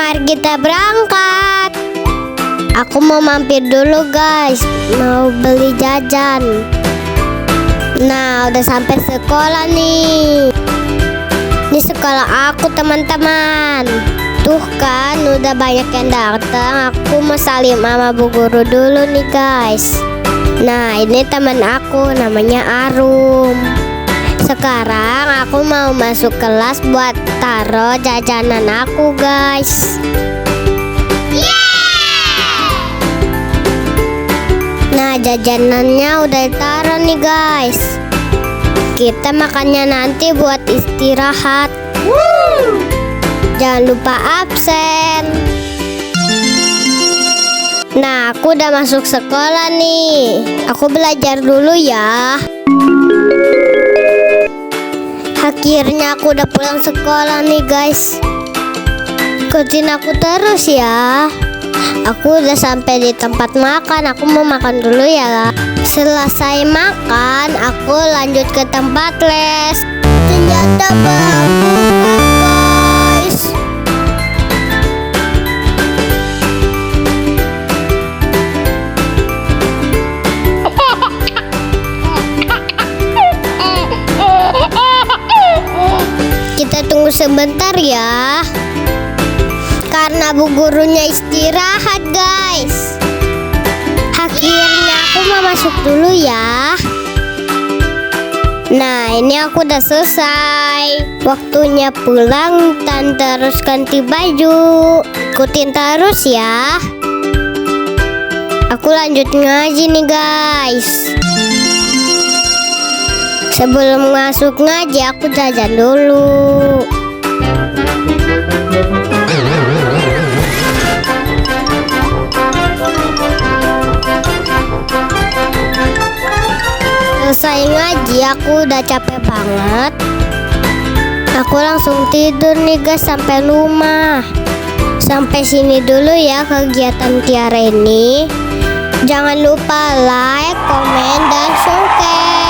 mari kita berangkat. Aku mau mampir dulu guys, mau beli jajan. Nah, udah sampai sekolah nih. Ini sekolah aku teman-teman. Tuh kan, udah banyak yang datang. Aku mau salim sama bu guru dulu nih guys. Nah, ini teman aku namanya Arum. Sekarang aku mau masuk kelas buat taruh jajanan aku guys. Nah, jajanannya udah ditaruh nih guys. Kita makannya nanti buat istirahat. Jangan lupa absen. Nah, aku udah masuk sekolah nih. Aku belajar dulu ya. Akhirnya aku udah pulang sekolah nih guys. Ikutin aku terus ya. Aku udah sampai di tempat makan. Aku mau makan dulu ya. Selesai makan, aku lanjut ke tempat les. Ternyata bagus guys. Kita tunggu sebentar ya. Karena bu gurunya istirahat guys. Akhirnya aku mau masuk dulu ya. Nah, ini aku udah selesai. Waktunya pulang dan terus ganti baju. Ikutin terus ya. Aku lanjut ngaji nih guys. Sebelum masuk ngaji aku jajan dulu. Selesai ngaji aku udah capek banget. Aku langsung tidur nih guys sampai rumah. Sampai sini dulu ya kegiatan Tiara ini. Jangan lupa like, komen, dan subscribe.